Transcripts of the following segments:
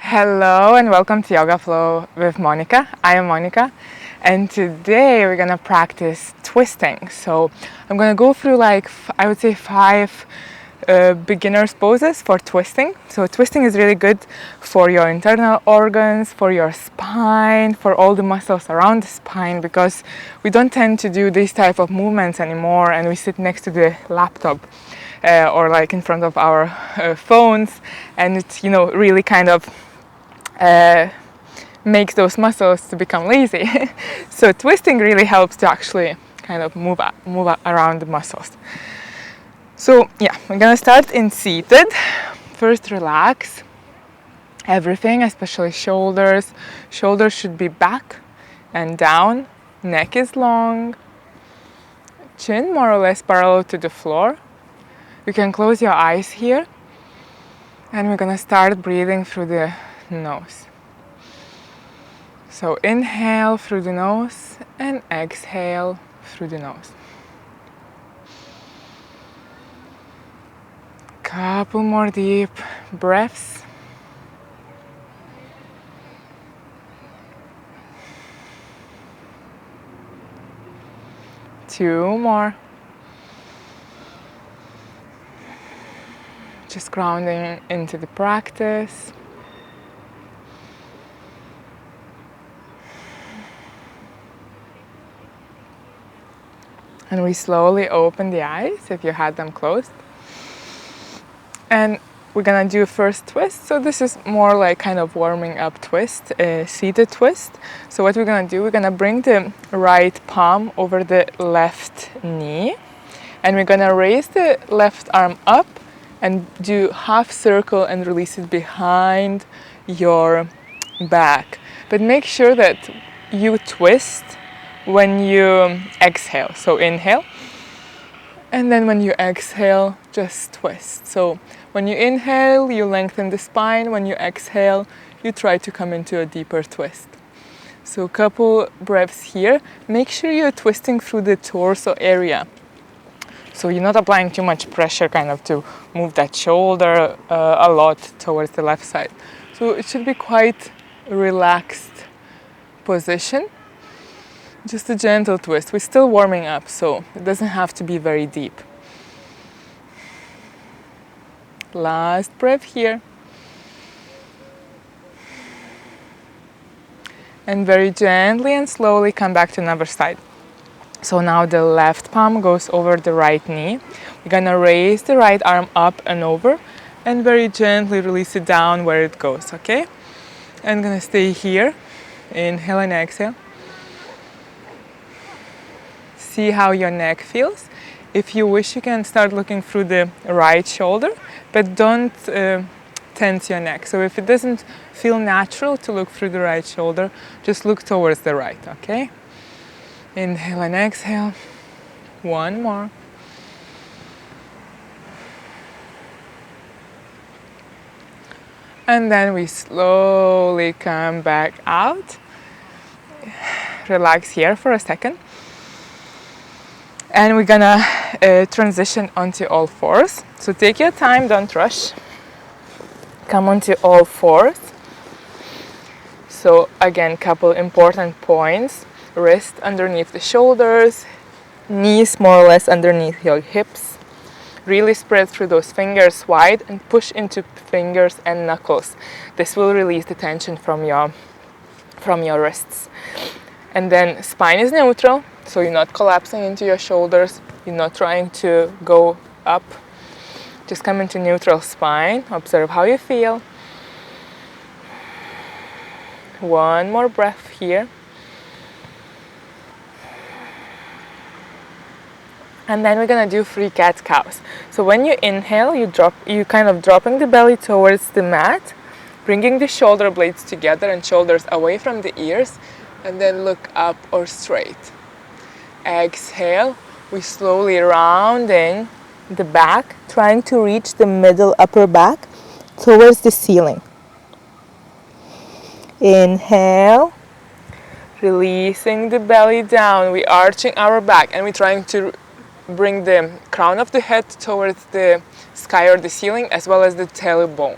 Hello and welcome to Yoga Flow with Monica. I am Monica and today we're gonna practice twisting. So I'm gonna go through I would say five beginner's poses for twisting. So twisting is really good for your internal organs, for your spine, for all the muscles around the spine, because we don't tend to do these type of movements anymore and we sit next to the laptop or like in front of our phones, and it's really kind of makes those muscles to become lazy. So twisting really helps to actually kind of move around the muscles. So yeah, we're gonna start in seated. First, relax everything, especially shoulders. Shoulders should be back and down. Neck is long. Chin more or less parallel to the floor. You can close your eyes here. And we're gonna start breathing through the nose. So inhale through the nose and exhale through the nose. Couple more deep breaths. Two more. Just grounding into the practice. And we slowly open the eyes if you had them closed. And we're gonna do first twist. So this is more like kind of warming up twist, seated twist. So what we're gonna do, we're gonna bring the right palm over the left knee. And we're gonna raise the left arm up and do half circle and release it behind your back. But make sure that you twist when you exhale. So inhale, and then when you exhale, just twist. So when you inhale, you lengthen the spine. When you exhale, you try to come into a deeper twist. So a couple breaths here. Make sure you're twisting through the torso area. So you're not applying too much pressure kind of to move that shoulder a lot towards the left side. So it should be quite relaxed position. Just a gentle twist. We're still warming up, so it doesn't have to be very deep. Last breath here. And very gently and slowly come back to another side. So now the left palm goes over the right knee. We're gonna raise the right arm up and over and very gently release it down where it goes, okay? I'm gonna stay here. Inhale and exhale. See how your neck feels. If you wish, you can start looking through the right shoulder, but don't tense your neck. So if it doesn't feel natural to look through the right shoulder, just look towards the right, okay? Inhale and exhale. One more. And then we slowly come back out. Relax here for a second. And we're gonna transition onto all fours. So take your time, don't rush. Come onto all fours. So again, couple important points. Wrist underneath the shoulders, knees more or less underneath your hips. Really spread through those fingers wide and push into fingers and knuckles. This will release the tension from your wrists. And then spine is neutral. So you're not collapsing into your shoulders, you're not trying to go up. Just come into neutral spine, observe how you feel. One more breath here. And then we're gonna do 3 cat-cows. So when you inhale, you kind of dropping the belly towards the mat, bringing the shoulder blades together and shoulders away from the ears, and then look up or straight. Exhale, we slowly rounding the back, trying to reach the middle upper back towards the ceiling. Inhale, releasing the belly down, we arching our back and we're trying to bring the crown of the head towards the sky or the ceiling, as well as the tailbone.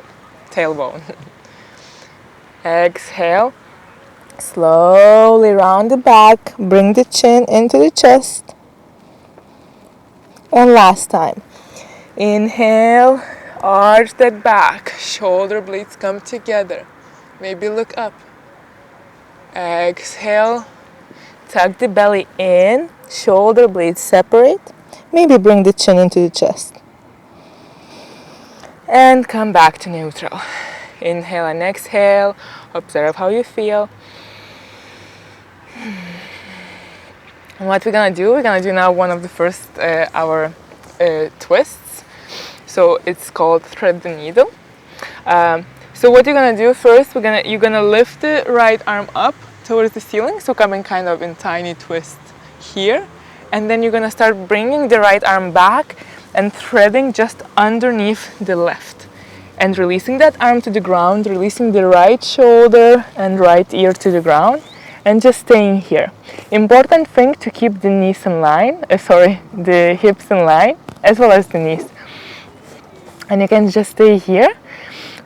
Exhale. Slowly round the back. Bring the chin into the chest. And last time. Inhale. Arch that back. Shoulder blades come together. Maybe look up. Exhale. Tuck the belly in. Shoulder blades separate. Maybe bring the chin into the chest. And come back to neutral. Inhale and exhale. Observe how you feel. And what we're gonna do now one of the first our twists. So it's called thread the needle. So what you're gonna do first, you're gonna lift the right arm up towards the ceiling. So coming kind of in tiny twist here, and then you're gonna start bringing the right arm back and threading just underneath the left, and releasing that arm to the ground, releasing the right shoulder and right ear to the ground, and just staying here. Important thing to keep the knees in line, the hips in line, as well as the knees. And you can just stay here,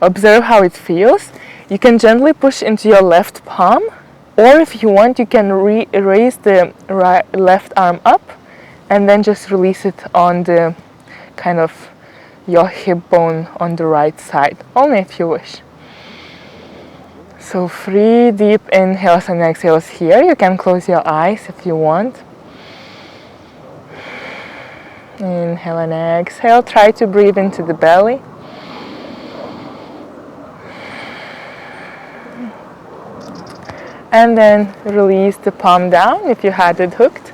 observe how it feels. You can gently push into your left palm, or if you want, you can raise the left arm up and then just release it on the kind of your hip bone on the right side, only if you wish. So 3 deep inhales and exhales here. You can close your eyes if you want. Inhale and exhale. Try to breathe into the belly. And then release the palm down if you had it hooked.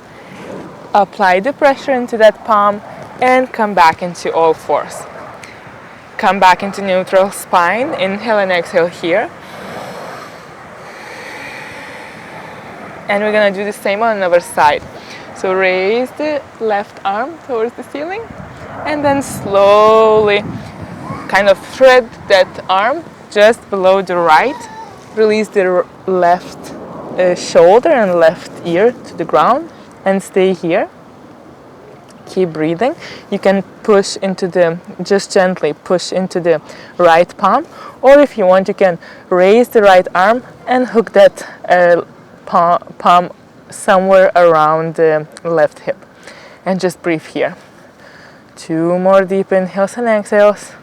Apply the pressure into that palm and come back into all fours. Come back into neutral spine. Inhale and exhale here. And we're gonna do the same on another side. So raise the left arm towards the ceiling and then slowly kind of thread that arm just below the right. Release the left shoulder and left ear to the ground and stay here. Keep breathing. You can just gently push into the right palm, or if you want, you can raise the right arm and hook that palm somewhere around the left hip. And just breathe here. 2 more deep inhales and exhales.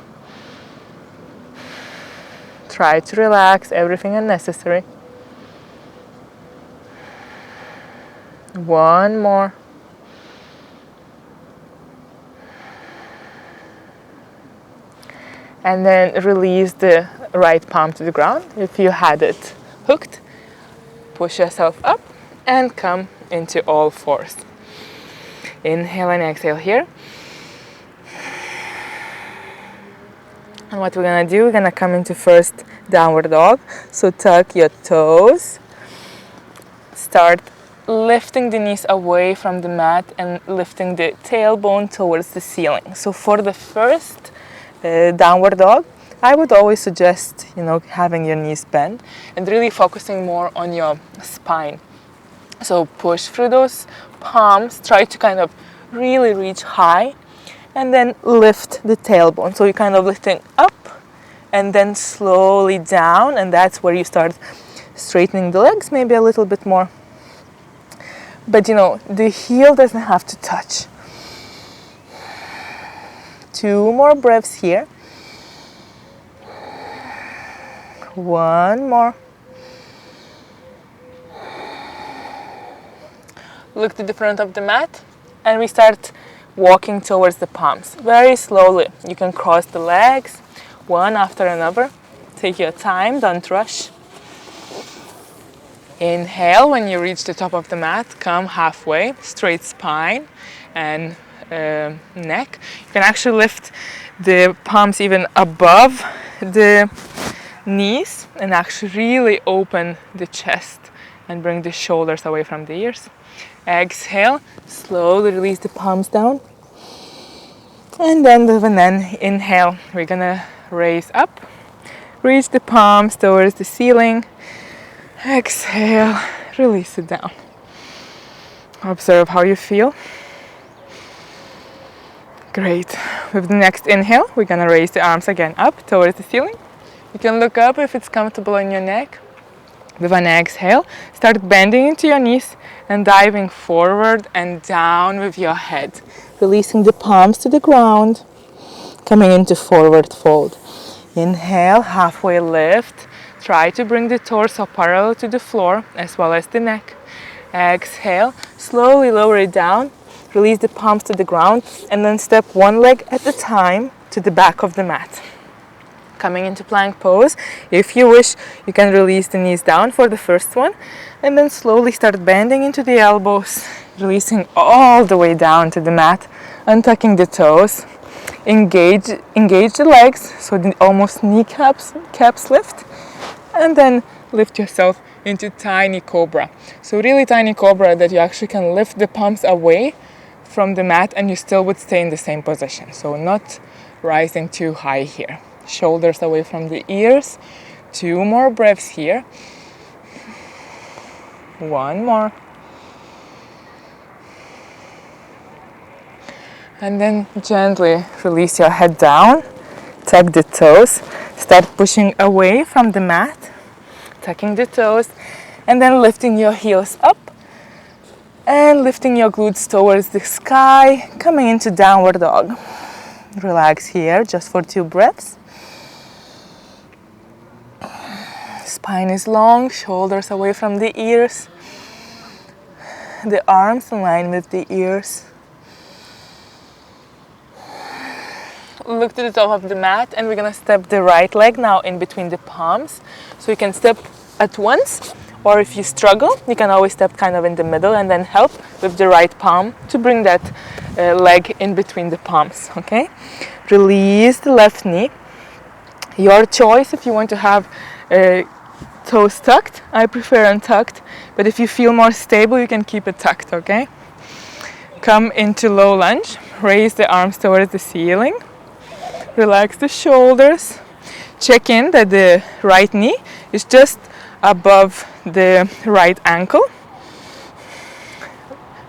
Try to relax everything unnecessary. 1 more. And then release the right palm to the ground. If you had it hooked, push yourself up and come into all fours. Inhale and exhale here. And what we're gonna do, we're gonna come into first downward dog. So tuck your toes. Start lifting the knees away from the mat and lifting the tailbone towards the ceiling. So for the first downward dog, I would always suggest, having your knees bent and really focusing more on your spine. So push through those palms, try to kind of really reach high, and then lift the tailbone. So you're kind of lifting up and then slowly down, and that's where you start straightening the legs maybe a little bit more. But the heel doesn't have to touch. 2 more breaths here. 1 more. Look to the front of the mat, and we start walking towards the palms. Very slowly. You can cross the legs, one after another. Take your time, don't rush. Inhale, when you reach the top of the mat, come halfway, straight spine and neck. You can actually lift the palms even above the knees and actually really open the chest and bring the shoulders away from the ears. Exhale, slowly release the palms down. And then with an inhale, we're gonna raise up, reach the palms towards the ceiling. Exhale, release it down. Observe how you feel. Great. With the next inhale, we're gonna raise the arms again up towards the ceiling. You can look up if it's comfortable on your neck. With an exhale, start bending into your knees and diving forward and down with your head. Releasing the palms to the ground, coming into forward fold. Inhale, halfway lift. Try to bring the torso parallel to the floor as well as the neck. Exhale, slowly lower it down. Release the palms to the ground and then step one leg at a time to the back of the mat. Coming into plank pose. If you wish, you can release the knees down for the first one and then slowly start bending into the elbows, releasing all the way down to the mat, untucking the toes. Engage the legs so the almost kneecaps lift, and then lift yourself into tiny cobra. So really tiny cobra that you actually can lift the palms away from the mat and you still would stay in the same position. So not rising too high here. Shoulders away from the ears. 2 more breaths here. 1 more. And then gently release your head down. Tuck the toes. Start pushing away from the mat. Tucking the toes. And then lifting your heels up. And lifting your glutes towards the sky. Coming into downward dog. Relax here just for 2 breaths. Spine is long, shoulders away from the ears. The arms in line with the ears. Look to the top of the mat and we're gonna step the right leg now in between the palms. So you can step at once, or if you struggle, you can always step kind of in the middle and then help with the right palm to bring that leg in between the palms, okay? Release the left knee. Your choice if you want to have toes tucked. I prefer untucked, but if you feel more stable, you can keep it tucked, okay? Come into low lunge. Raise the arms towards the ceiling. Relax the shoulders. Check in that the right knee is just above the right ankle.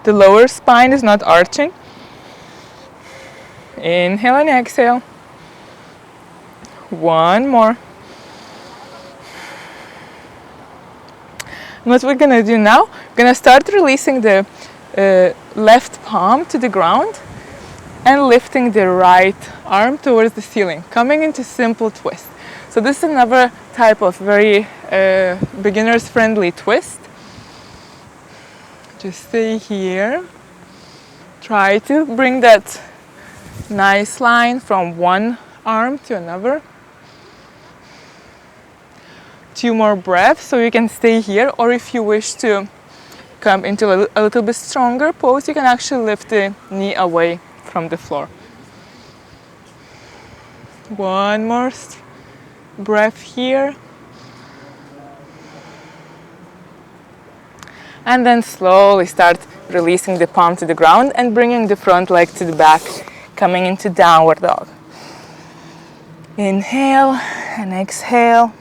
The lower spine is not arching. Inhale and exhale. 1 more. What we're gonna do now, we're gonna start releasing the left palm to the ground and lifting the right arm towards the ceiling, coming into simple twist. So this is another type of very beginners friendly twist. Just stay here. Try to bring that nice line from one arm to another. 2 more breaths, so you can stay here, or if you wish to come into a little bit stronger pose, you can actually lift the knee away from the floor. 1 more breath here. And then slowly start releasing the palm to the ground and bringing the front leg to the back, coming into downward dog. Inhale and exhale.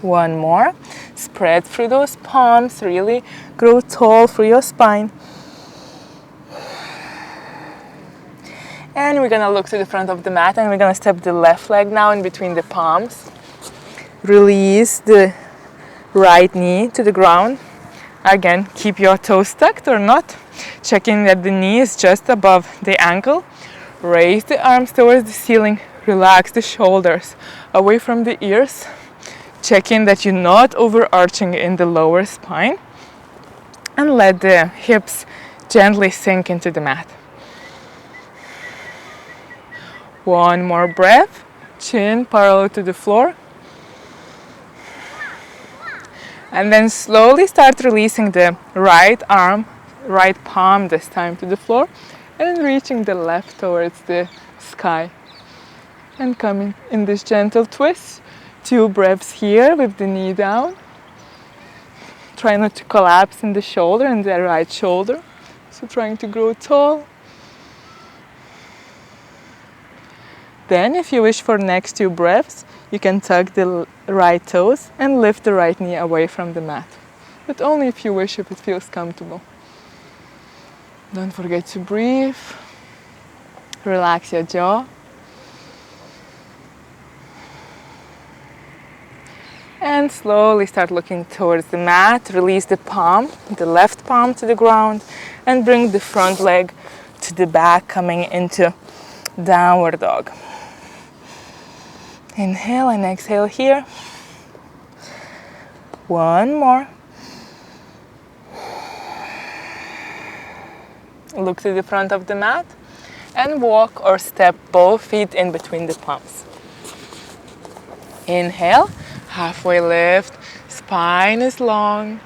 1 more. Spread through those palms, really grow tall through your spine. And we're gonna look to the front of the mat and we're gonna step the left leg now in between the palms. Release the right knee to the ground. Again, keep your toes tucked or not. Checking that the knee is just above the ankle. Raise the arms towards the ceiling. Relax the shoulders away from the ears. Checking that you're not overarching in the lower spine. And let the hips gently sink into the mat. 1 more breath. Chin parallel to the floor. And then slowly start releasing the right arm, right palm this time to the floor, and then reaching the left towards the sky. And coming in this gentle twist. 2 breaths here with the knee down. Try not to collapse in the shoulder, in the right shoulder. So trying to grow tall. Then if you wish for next 2 breaths, you can tuck the right toes and lift the right knee away from the mat. But only if you wish, if it feels comfortable. Don't forget to breathe. Relax your jaw. And slowly start looking towards the mat. Release the palm, the left palm to the ground, and bring the front leg to the back, coming into downward dog. Inhale and exhale here. One more. Look to the front of the mat and walk or step both feet in between the palms. Inhale, halfway lift, spine is long.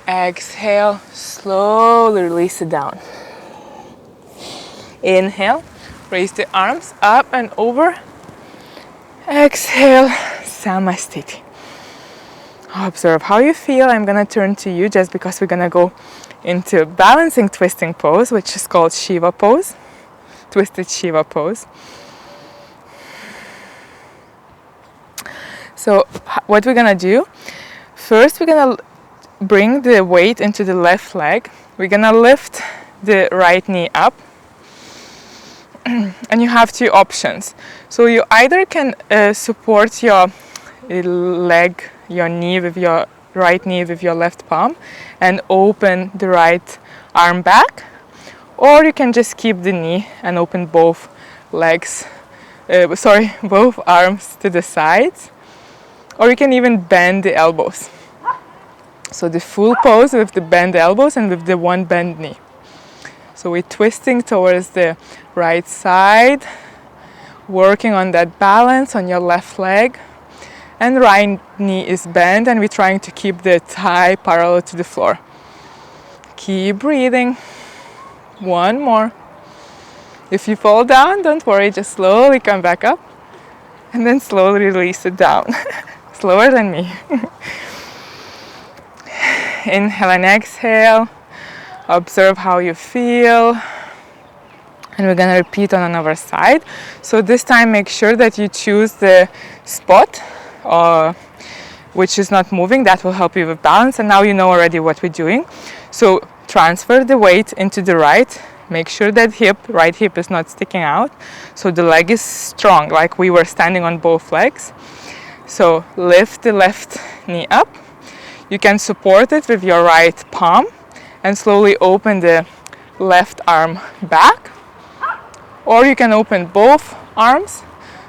Exhale, slowly release it down. Inhale, raise the arms up and over. Exhale, Samasthiti. Observe how you feel. I'm gonna turn to you just because we're gonna go into balancing twisting pose, which is called Shiva pose, twisted Shiva pose. So what we're gonna do, first we're gonna bring the weight into the left leg. We're gonna lift the right knee up. And you have two options. So you either can support your leg, your knee with your right knee with your left palm and open the right arm back, or you can just keep the knee and open both legs, both arms to the sides, or you can even bend the elbows. So the full pose with the bent elbows and with the one bent knee. So we're twisting towards the right side, working on that balance on your left leg, and right knee is bent, and we're trying to keep the thigh parallel to the floor. Keep breathing. One more. If you fall down, don't worry, just slowly come back up and then slowly release it down. Slower than me. Inhale and exhale. Observe how you feel. And we're gonna repeat on another side. So this time make sure that you choose the spot which is not moving. That will help you with balance. And now you know already what we're doing. So transfer the weight into the right. Make sure that right hip is not sticking out. So the leg is strong, like we were standing on both legs. So lift the left knee up. You can support it with your right palm and slowly open the left arm back. Or you can open both arms,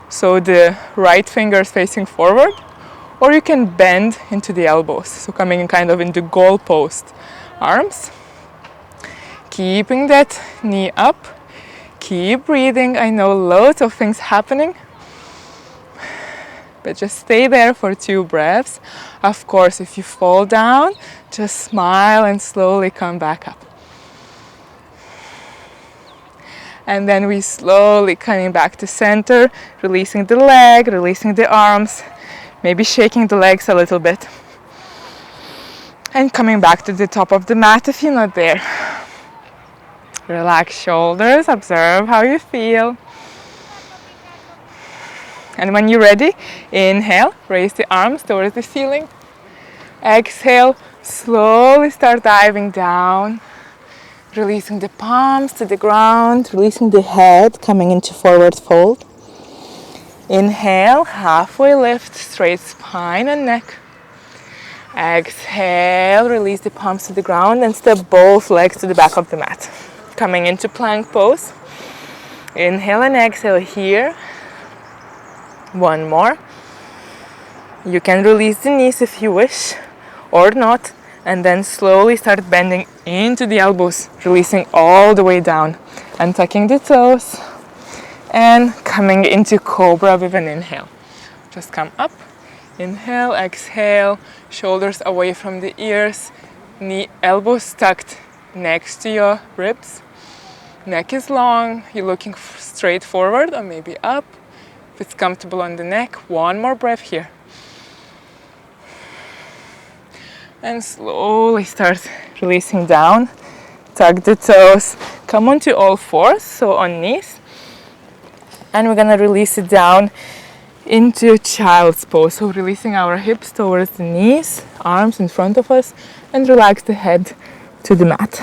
so the right finger is facing forward, or you can bend into the elbows, so coming in kind of into goalpost arms. Keeping that knee up, keep breathing. I know loads of things happening, but just stay there for 2 breaths. Of course, if you fall down, just smile and slowly come back up. And then we slowly coming back to center, releasing the leg, releasing the arms, maybe shaking the legs a little bit. And coming back to the top of the mat if you're not there. Relax shoulders, observe how you feel. And when you're ready, inhale, raise the arms towards the ceiling. Exhale, slowly start diving down. Releasing the palms to the ground, releasing the head, coming into forward fold. Inhale, halfway lift, straight spine and neck. Exhale, release the palms to the ground and step both legs to the back of the mat. Coming into plank pose. Inhale and exhale here. One more. You can release the knees if you wish or not. And then slowly start bending into the elbows, releasing all the way down and tucking the toes and coming into cobra with an inhale. Just come up, inhale, exhale, shoulders away from the ears, elbows tucked next to your ribs. Neck is long, you're looking straight forward or maybe up. If it's comfortable on the neck, one more breath here. And slowly start releasing down. Tuck the toes. Come onto all fours, so on knees. And we're gonna release it down into child's pose. So releasing our hips towards the knees, arms in front of us, and relax the head to the mat.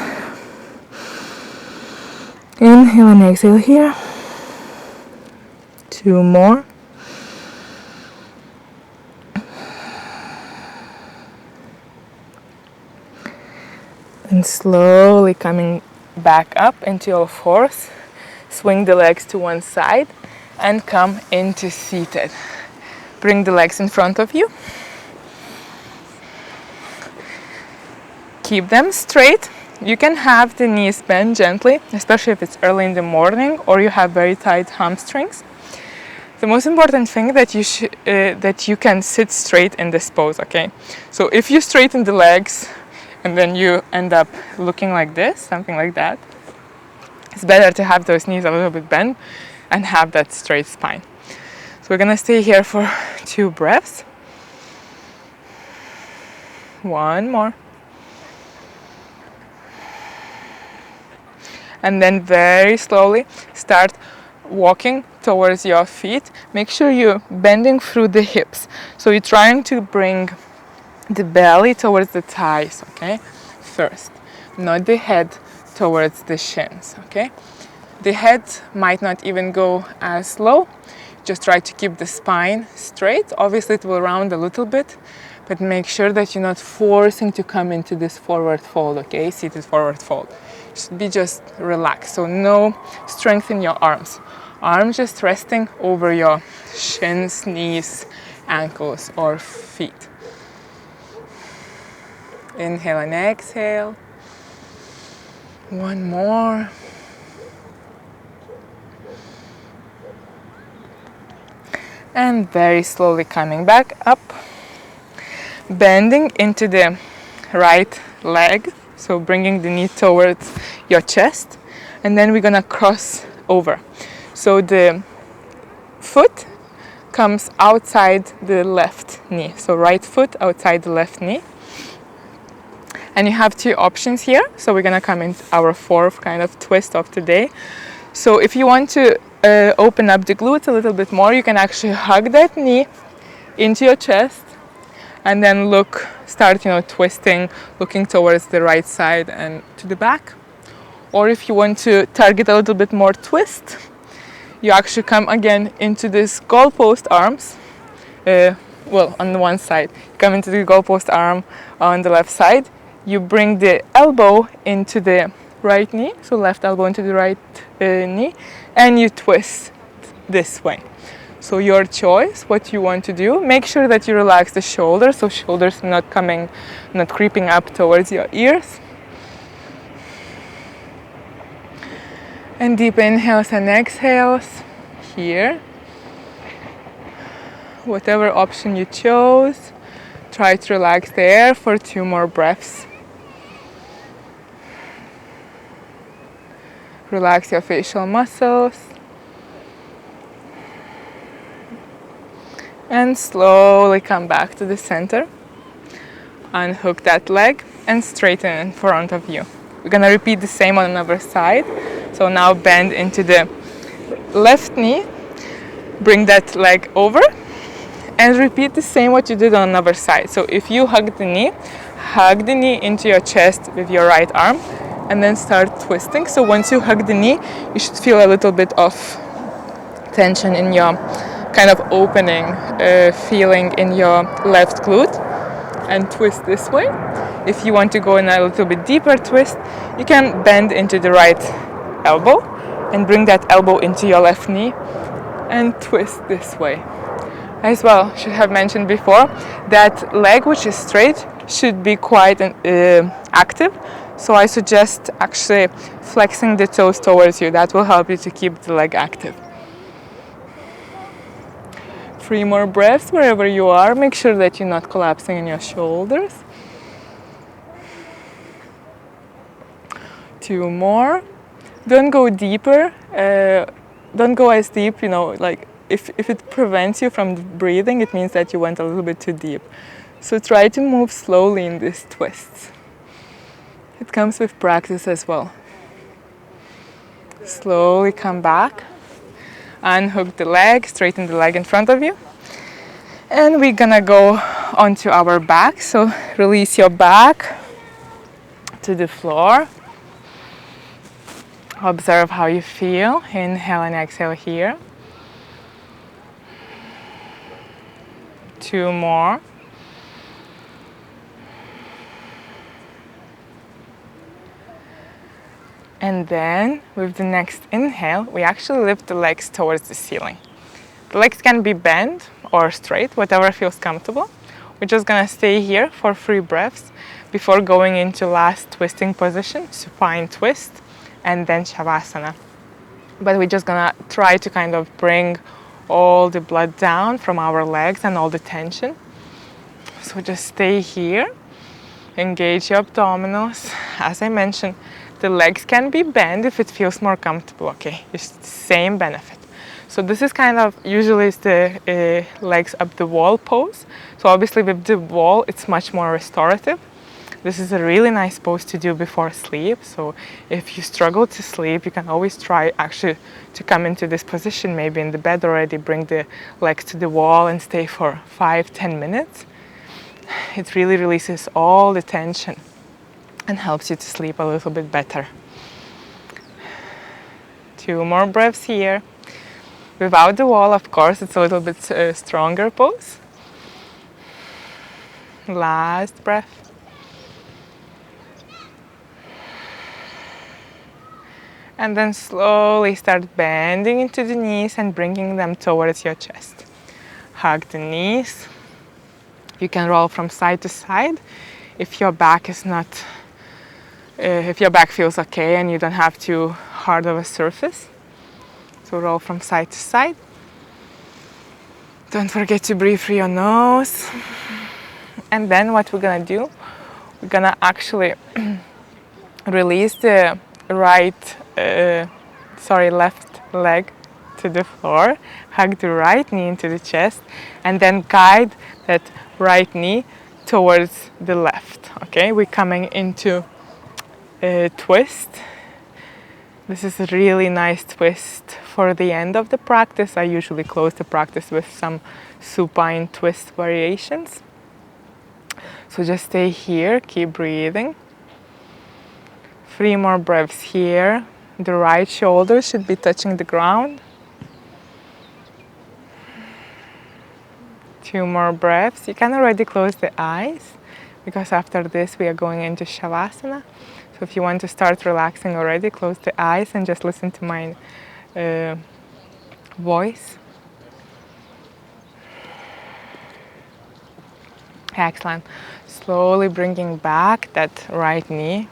Inhale and exhale here. 2 more. And slowly coming back up into all fours. Swing the legs to one side and come into seated. Bring the legs in front of you. Keep them straight. You can have the knees bent gently, especially if it's early in the morning or you have very tight hamstrings. The most important thing that you can sit straight in this pose, okay? So if you straighten the legs and then you end up looking like this, something like that, it's better to have those knees a little bit bent and have that straight spine. So we're gonna stay here for 2 breaths. 1 more. And then very slowly start walking towards your feet. Make sure you're bending through the hips. So you're trying to bring the belly towards the thighs, okay? First, not the head towards the shins, okay? The head might not even go as low. Just try to keep the spine straight. Obviously it will round a little bit, but make sure that you're not forcing to come into this forward fold, okay? Seated forward fold. Should be just relaxed, so no strength in your arms. Arms just resting over your shins, knees, ankles, or feet. Inhale and exhale. 1 more. And very slowly coming back up. Bending into the right leg. So bringing the knee towards your chest, and then we're gonna cross over. So the foot comes outside the left knee. So right foot outside the left knee. And you have 2 options here. So we're gonna come into our 4th kind of twist of today. So if you want to open up the glutes a little bit more, you can actually hug that knee into your chest and then start twisting, looking towards the right side and to the back. Or if you want to target a little bit more twist, you actually come again into this goalpost arms. On the one side, you come into the goalpost arm on the left side. You bring the elbow into the right knee, so left elbow into the right knee, and you twist this way. So your choice, what you want to do. Make sure that you relax the shoulders, so shoulders not creeping up towards your ears. And deep inhales and exhales here. Whatever option you chose, try to relax there for 2 more breaths. Relax your facial muscles. And slowly come back to the center. Unhook that leg and straighten in front of you. We're gonna repeat the same on another side. So now bend into the left knee, bring that leg over, and repeat the same what you did on another side. So if you hug the knee into your chest with your right arm, and then start twisting. So once you hug the knee, you should feel a little bit of tension in your kind of opening feeling in your left glute, and twist this way. If you want to go in a little bit deeper twist, you can bend into the right elbow and bring that elbow into your left knee and twist this way. As well, should have mentioned before that leg which is straight should be quite active. So I suggest actually flexing the toes towards you. That will help you to keep the leg active. 3 more breaths wherever you are. Make sure that you're not collapsing in your shoulders. 2 more. Don't go deeper. Don't go as deep, like if it prevents you from breathing, it means that you went a little bit too deep. So try to move slowly in these twists. It comes with practice as well. Slowly come back. Unhook the leg, straighten the leg in front of you. And we're gonna go onto our back. So release your back to the floor. Observe how you feel. Inhale and exhale here. 2 more. And then with the next inhale, we actually lift the legs towards the ceiling. The legs can be bent or straight, whatever feels comfortable. We're just gonna stay here for 3 breaths before going into last twisting position, supine twist, and then shavasana. But we're just gonna try to kind of bring all the blood down from our legs and all the tension. So just stay here, engage your abdominals. As I mentioned, the legs can be bent if it feels more comfortable, okay? It's the same benefit. So this is kind of, usually it's the legs up the wall pose. So obviously with the wall, it's much more restorative. This is a really nice pose to do before sleep. So if you struggle to sleep, you can always try actually to come into this position, maybe in the bed already, bring the legs to the wall and stay for 5-10 minutes. It really releases all the tension and helps you to sleep a little bit better. 2 more breaths here. Without the wall, of course, it's a little bit stronger pose. Last breath. And then slowly start bending into the knees and bringing them towards your chest. Hug the knees. You can roll from side to side if your back is not, if your back feels okay and you don't have too hard of a surface. So roll from side to side. Don't forget to breathe through your nose. And then what we're gonna do, we're gonna actually release the left leg to the floor, hug the right knee into the chest, and then guide that right knee towards the left. Okay, we're coming into a twist. This is a really nice twist for the end of the practice. I usually close the practice with some supine twist variations. So just stay here, keep breathing. 3 more breaths here. The right shoulder should be touching the ground. 2 more breaths. You can already close the eyes because after this we are going into shavasana. So if you want to start relaxing already, close the eyes and just listen to my voice. Excellent. Slowly bringing back that right knee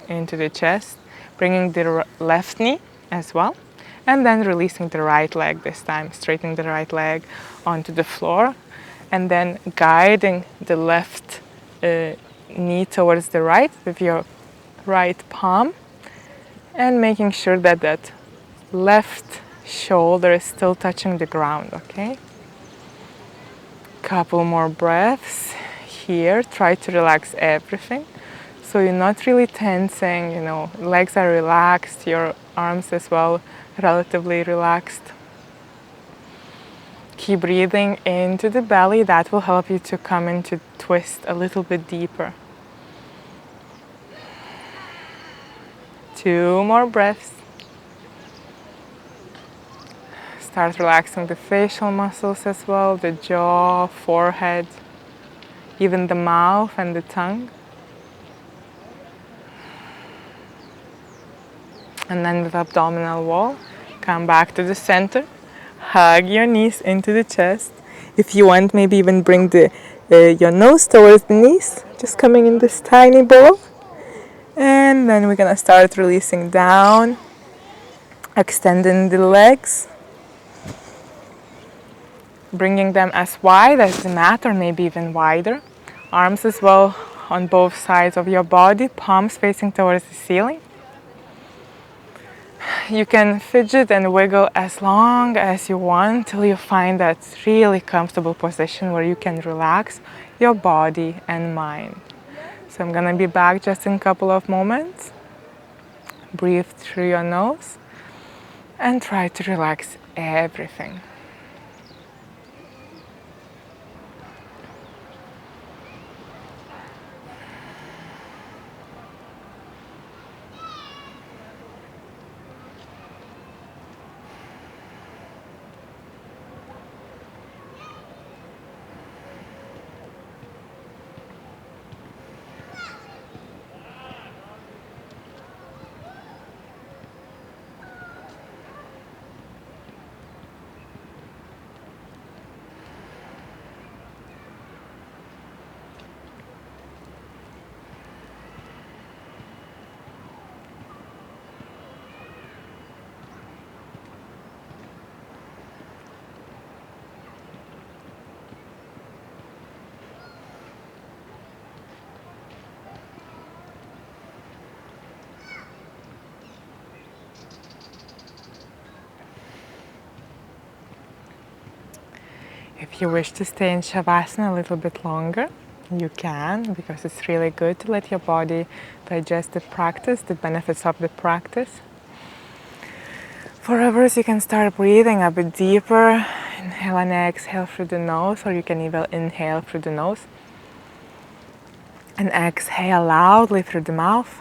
into the chest, bringing the left knee as well, and then releasing the right leg this time, straightening the right leg onto the floor, and then guiding the left knee towards the right with your right palm, and making sure that that left shoulder is still touching the ground, okay? Couple more breaths here. Try to relax everything. So you're not really tensing, you know, legs are relaxed, your arms as well, relatively relaxed. Keep breathing into the belly. That will help you to come into twist a little bit deeper. 2 more breaths. Start relaxing the facial muscles as well, the jaw, forehead, even the mouth and the tongue. And then with abdominal wall, come back to the center. Hug your knees into the chest. If you want, maybe even bring your nose towards the knees, just coming in this tiny ball. And then we're gonna start releasing down, extending the legs, bringing them as wide as the mat or maybe even wider. Arms as well on both sides of your body, palms facing towards the ceiling. You can fidget and wiggle as long as you want till you find that really comfortable position where you can relax your body and mind. So I'm gonna be back just in a couple of moments. Breathe through your nose and try to relax everything. If you wish to stay in Shavasana a little bit longer, you can, because it's really good to let your body digest the practice, the benefits of the practice. For others, you can start breathing a bit deeper. Inhale and exhale through the nose, or you can even inhale through the nose and exhale loudly through the mouth.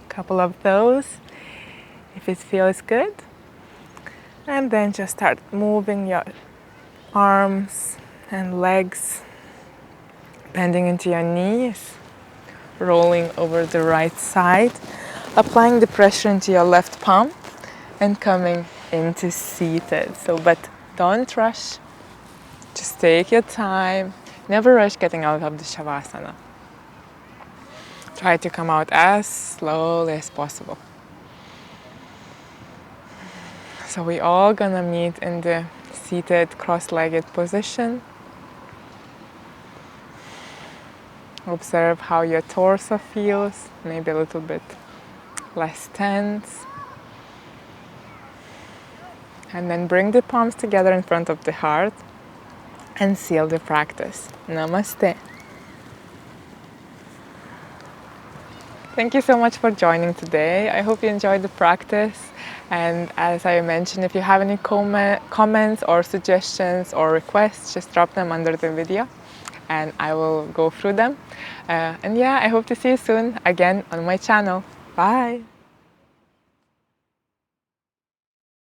Couple of those, if it feels good. And then just start moving your arms and legs, bending into your knees, rolling over the right side, applying the pressure into your left palm and coming into seated. So, but don't rush, just take your time, never rush getting out of the Shavasana. Try to come out as slowly as possible. So we all gonna meet in the seated cross-legged position. Observe how your torso feels, maybe a little bit less tense. And then bring the palms together in front of the heart and seal the practice. Namaste. Thank you so much for joining today. I hope you enjoyed the practice. And as I mentioned, if you have any comments or suggestions or requests, just drop them under the video and I will go through them. And yeah, I hope to see you soon again on my channel. Bye.